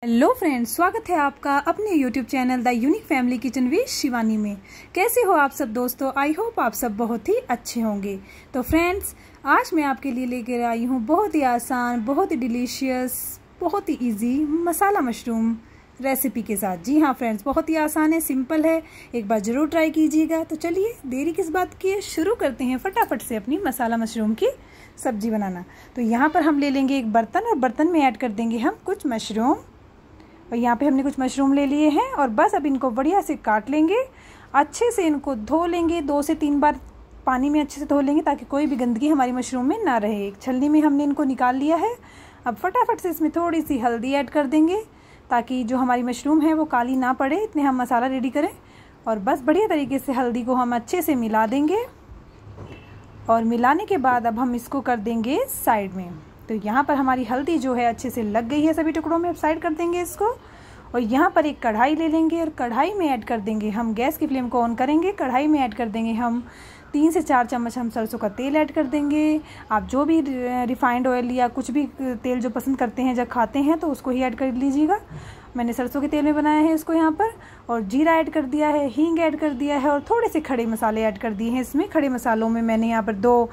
Hello friends, स्वागत है आपका अपने YouTube channel the unique family kitchen with Shivani में। कैसे हो आप सब दोस्तों? आई होप आप सब बहुत ही अच्छे होंगे। तो फ्रेंड्स, आज मैं आपके लिए लेकर आई हूँ बहुत ही आसान, बहुत ही डिलीशियस, बहुत ही इजी मसाला मशरूम रेसिपी के साथ। जी हाँ फ्रेंड्स, बहुत ही आसान है, सिंपल है, एक बार ज़रूर ट्राई कीजिएगा। तो चलिए देरी किस बात की है, शुरू करते हैं फटाफट से अपनी मसाला मशरूम की सब्जी बनाना। तो यहाँ पर हम ले लेंगे एक बर्तन और बर्तन में ऐड कर देंगे हम कुछ मशरूम। और यहाँ पे हमने कुछ मशरूम ले लिए हैं और बस अब इनको बढ़िया से काट लेंगे। अच्छे से इनको धो लेंगे, 2 से 3 बार पानी में अच्छे से धो लेंगे ताकि कोई भी गंदगी हमारी मशरूम में ना रहे। एक छलनी में हमने इनको निकाल लिया है। अब फटाफट से इसमें थोड़ी सी हल्दी ऐड कर देंगे ताकि जो हमारी मशरूम है वो काली ना पड़े। इतने हम मसाला रेडी करें और बस बढ़िया तरीके से हल्दी को हम अच्छे से मिला देंगे। और मिलाने के बाद अब हम इसको कर देंगे साइड में। तो यहाँ पर हमारी हल्दी जो है अच्छे से लग गई है सभी टुकड़ों में। अब साइड कर देंगे इसको और यहाँ पर एक कढ़ाई ले लेंगे और कढ़ाई में ऐड कर देंगे हम, गैस की फ्लेम को ऑन करेंगे, कढ़ाई में ऐड कर देंगे हम 3 से 4 चम्मच हम सरसों का तेल ऐड कर देंगे। आप जो भी रिफाइंड ऑयल या कुछ भी तेल जो पसंद करते हैं, जब खाते हैं तो उसको ही ऐड कर लीजिएगा। मैंने सरसों के तेल में बनाया है इसको यहाँ पर। और जीरा ऐड कर दिया है, हींग ऐड कर दिया है और थोड़े से खड़े मसाले ऐड कर दिए हैं इसमें। खड़े मसालों में मैंने यहाँ पर 2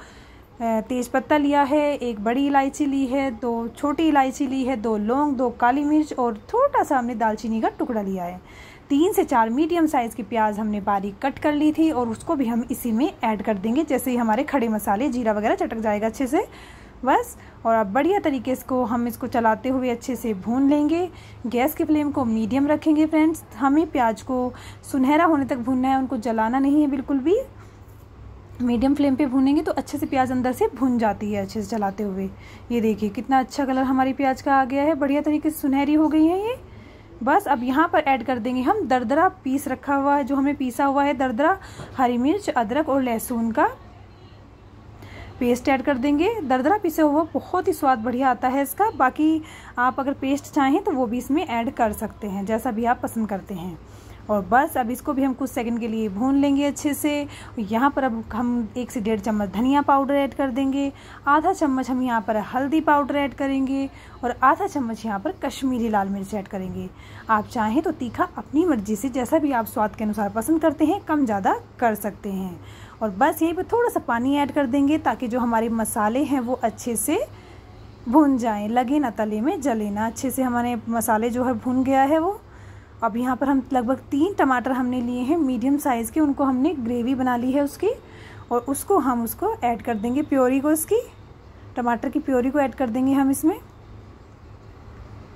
तेज पत्ता लिया है, 1 बड़ी इलायची ली है, 2 छोटी इलायची ली है, 2 लौंग, 2 काली मिर्च और थोड़ा सा हमने दालचीनी का टुकड़ा लिया है। 3 से 4 मीडियम साइज़ की प्याज हमने बारीक कट कर ली थी और उसको भी हम इसी में ऐड कर देंगे। जैसे ही हमारे खड़े मसाले, जीरा वगैरह चटक जाएगा अच्छे से बस। और अब बढ़िया तरीके से हम इसको चलाते हुए अच्छे से भून लेंगे। गैस की फ्लेम को मीडियम रखेंगे फ्रेंड्स। हमें प्याज को सुनहरा होने तक भूनना है, उनको जलाना नहीं है बिल्कुल भी। मीडियम फ्लेम पे भूनेंगे तो अच्छे से प्याज अंदर से भुन जाती है अच्छे से चलाते हुए। ये देखिए कितना अच्छा कलर हमारी प्याज का आ गया है, बढ़िया तरीके से सुनहरी हो गई है ये। बस अब यहाँ पर ऐड कर देंगे हम दरदरा पीस रखा हुआ है, जो हमें पीसा हुआ है दरदरा हरी मिर्च, अदरक और लहसुन का पेस्ट ऐड कर देंगे। दरदरा पीसा हुआ बहुत ही स्वाद बढ़िया आता है इसका। बाकी आप अगर पेस्ट चाहें तो वो भी इसमें ऐड कर सकते हैं, जैसा भी आप पसंद करते हैं। और बस अब इसको भी हम कुछ सेकंड के लिए भून लेंगे अच्छे से। यहाँ पर अब हम 1 से 1.5 चम्मच धनिया पाउडर ऐड कर देंगे, आधा चम्मच हम यहाँ पर हल्दी पाउडर ऐड करेंगे और आधा चम्मच यहाँ पर कश्मीरी लाल मिर्च ऐड करेंगे। आप चाहें तो तीखा अपनी मर्जी से, जैसा भी आप स्वाद के अनुसार पसंद करते हैं, कम ज़्यादा कर सकते हैं। और बस यहीं पर थोड़ा सा पानी ऐड कर देंगे ताकि जो हमारे मसाले हैं वो अच्छे से भुन जाएँ, लगे ना तले में, जले ना। अच्छे से हमारे मसाले जो है भुन गया है वो। अब यहाँ पर हम लगभग 3 टमाटर हमने लिए हैं मीडियम साइज़ के, उनको हमने ग्रेवी बना ली है उसकी और उसको ऐड कर देंगे, प्योरी को, इसकी टमाटर की प्योरी को ऐड कर देंगे हम इसमें।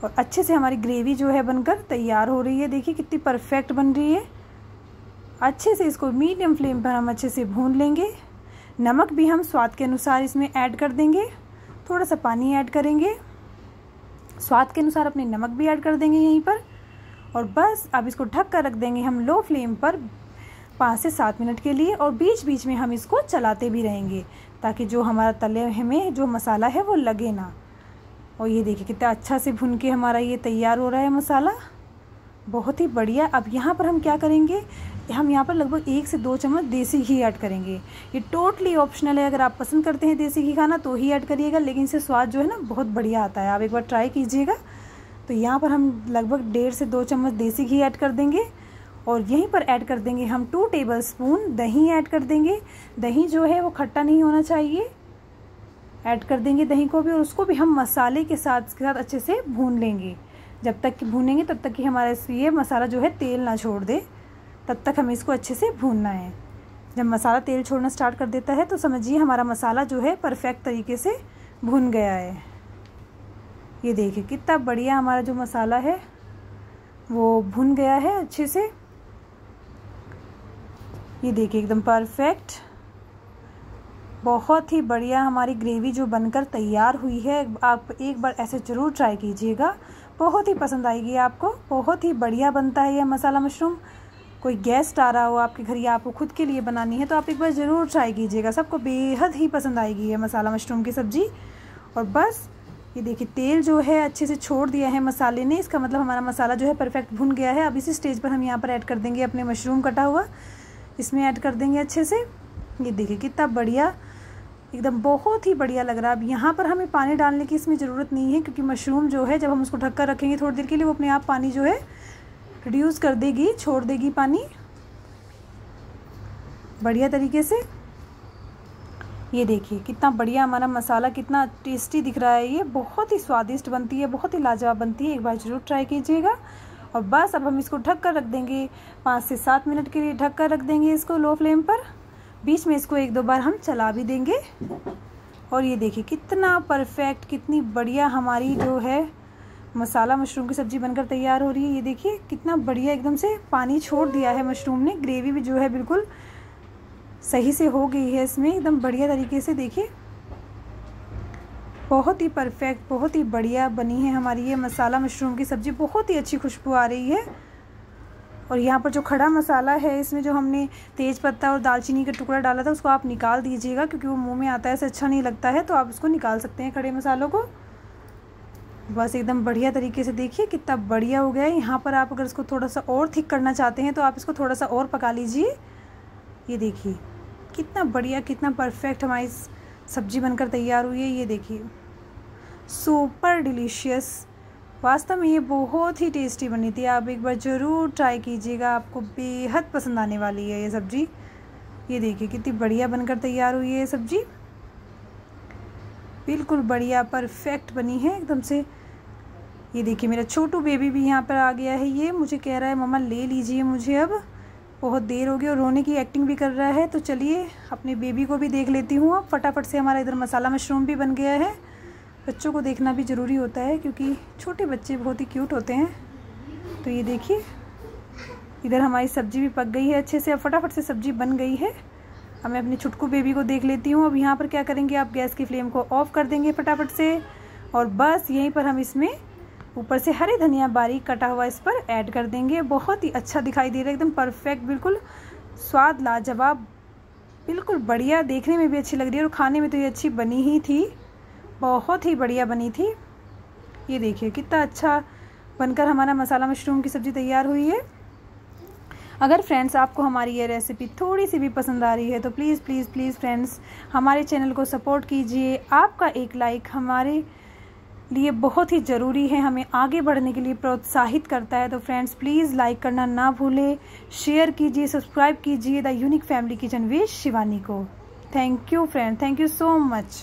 और अच्छे से हमारी ग्रेवी जो है बनकर तैयार हो रही है। देखिए कितनी परफेक्ट बन रही है। अच्छे से इसको मीडियम फ्लेम पर हम अच्छे से भून लेंगे। नमक भी हम स्वाद के अनुसार इसमें ऐड कर देंगे, थोड़ा सा पानी ऐड करेंगे, स्वाद के अनुसार अपने नमक भी ऐड कर देंगे यहीं पर। और बस अब इसको ढक कर रख देंगे हम लो फ्लेम पर 5 से 7 मिनट के लिए। और बीच बीच में हम इसको चलाते भी रहेंगे ताकि जो हमारा तले में जो मसाला है वो लगे ना। और ये देखिए कितना अच्छा से भुन के हमारा ये तैयार हो रहा है मसाला, बहुत ही बढ़िया। अब यहाँ पर हम क्या करेंगे, हम यहाँ पर लगभग 1 से 2 चम्मच देसी घी ऐड करेंगे। ये टोटली ऑप्शनल है, अगर आप पसंद करते हैं देसी घी खाना तो ही ऐड करिएगा, लेकिन इससे स्वाद जो है ना बहुत बढ़िया आता है, आप एक बार ट्राई कीजिएगा। तो यहाँ पर हम लगभग 1.5 से 2 चम्मच देसी घी ऐड कर देंगे। और यहीं पर ऐड कर देंगे हम 2 टेबलस्पून दही ऐड कर देंगे। दही जो है वो खट्टा नहीं होना चाहिए, ऐड कर देंगे दही को भी। और उसको भी हम मसाले के साथ अच्छे से भून लेंगे। जब तक कि भूनेंगे तब तक कि हमारा ये मसाला जो है तेल ना छोड़ दे, तब तक हमें इसको अच्छे से भूनना है। जब मसाला तेल छोड़ना स्टार्ट कर देता है तो समझिए हमारा मसाला जो है परफेक्ट तरीके से भुन गया है। ये देखिए कितना बढ़िया हमारा जो मसाला है वो भुन गया है अच्छे से। ये देखिए एकदम परफेक्ट, बहुत ही बढ़िया हमारी ग्रेवी जो बनकर तैयार हुई है। आप एक बार ऐसे ज़रूर ट्राई कीजिएगा, बहुत ही पसंद आएगी आपको। बहुत ही बढ़िया बनता है यह मसाला मशरूम। कोई गेस्ट आ रहा हो आपके घर या आपको खुद के लिए बनानी है तो आप एक बार ज़रूर ट्राई कीजिएगा, सबको बेहद ही पसंद आएगी ये मसाला मशरूम की सब्ज़ी। और बस ये देखिए तेल जो है अच्छे से छोड़ दिया है मसाले ने, इसका मतलब हमारा मसाला जो है परफेक्ट भुन गया है। अब इसी स्टेज पर हम यहाँ पर ऐड कर देंगे अपने मशरूम कटा हुआ, इसमें ऐड कर देंगे अच्छे से। ये देखिए कितना बढ़िया एकदम बहुत ही बढ़िया लग रहा है। अब यहाँ पर हमें पानी डालने की इसमें ज़रूरत नहीं है, क्योंकि मशरूम जो है जब हम उसको ढककर रखेंगे थोड़ी देर के लिए वो अपने आप पानी जो है रिड्यूस कर देगी, छोड़ देगी पानी बढ़िया तरीके से। ये देखिए कितना बढ़िया हमारा मसाला, कितना टेस्टी दिख रहा है। ये बहुत ही स्वादिष्ट बनती है, बहुत ही लाजवाब बनती है, एक बार ज़रूर ट्राई कीजिएगा। और बस अब हम इसको ढक कर रख देंगे, 5 से 7 मिनट के लिए ढक कर रख देंगे इसको लो फ्लेम पर। बीच में इसको 1-2 बार हम चला भी देंगे। और ये देखिए कितना परफेक्ट, कितनी बढ़िया हमारी जो है मसाला मशरूम की सब्ज़ी बनकर तैयार हो रही है। ये देखिए कितना बढ़िया एकदम से पानी छोड़ दिया है मशरूम ने, ग्रेवी भी जो है बिल्कुल सही से हो गई है इसमें एकदम बढ़िया तरीके से। देखिए बहुत ही परफेक्ट, बहुत ही बढ़िया बनी है हमारी ये मसाला मशरूम की सब्ज़ी। बहुत ही अच्छी खुशबू आ रही है। और यहाँ पर जो खड़ा मसाला है इसमें जो हमने तेज पत्ता और दालचीनी का टुकड़ा डाला था उसको आप निकाल दीजिएगा, क्योंकि वो मुंह में आता है, ऐसे अच्छा नहीं लगता है, तो आप उसको निकाल सकते हैं खड़े मसालों को। बस एकदम बढ़िया तरीके से देखिए कितना बढ़िया हो गया है। यहाँ पर आप अगर इसको थोड़ा सा और थिक करना चाहते हैं तो आप इसको थोड़ा सा और पका लीजिए। ये देखिए कितना बढ़िया, कितना परफेक्ट हमारी सब्ज़ी बनकर तैयार हुई है। ये देखिए सुपर डिलीशियस, वास्तव में ये बहुत ही टेस्टी बनी थी। आप एक बार ज़रूर ट्राई कीजिएगा, आपको बेहद पसंद आने वाली है ये सब्ज़ी। ये देखिए कितनी बढ़िया बनकर तैयार हुई है ये सब्ज़ी, बिल्कुल बढ़िया परफेक्ट बनी है एकदम से। ये देखिए मेरा छोटू बेबी भी यहाँ पर आ गया है, ये मुझे कह रहा है मम्मा ले लीजिए मुझे, अब बहुत देर हो गई, और रोने की एक्टिंग भी कर रहा है। तो चलिए अपने बेबी को भी देख लेती हूँ। अब फटाफट से हमारा इधर मसाला मशरूम भी बन गया है। बच्चों को देखना भी ज़रूरी होता है, क्योंकि छोटे बच्चे बहुत ही क्यूट होते हैं। तो ये देखिए इधर हमारी सब्ज़ी भी पक गई है अच्छे से। अब फटाफट से सब्ज़ी बन गई है। अब मैं अपने छुटकू बेबी को देख लेती हूँ। अब यहाँ पर क्या करेंगे, आप गैस की फ्लेम को ऑफ़ कर देंगे फटाफट से, और बस यहीं पर हम इसमें ऊपर से हरी धनिया बारीक कटा हुआ इस पर ऐड कर देंगे। बहुत ही अच्छा दिखाई दे रहा है, एकदम परफेक्ट, बिल्कुल स्वाद लाजवाब, बिल्कुल बढ़िया, देखने में भी अच्छी लग रही है और खाने में तो ये अच्छी बनी ही थी, बहुत ही बढ़िया बनी थी। ये देखिए कितना अच्छा बनकर हमारा मसाला मशरूम की सब्ज़ी तैयार हुई है। अगर फ्रेंड्स आपको हमारी ये रेसिपी थोड़ी सी भी पसंद आ रही है तो प्लीज़ प्लीज़ प्लीज़ फ्रेंड्स हमारे चैनल को सपोर्ट कीजिए। आपका एक लाइक हमारे लिए बहुत ही ज़रूरी है, हमें आगे बढ़ने के लिए प्रोत्साहित करता है। तो फ्रेंड्स प्लीज़ लाइक करना ना भूलें, शेयर कीजिए, सब्सक्राइब कीजिए the unique family kitchen with Shivani को। Thank you friend, thank you so much.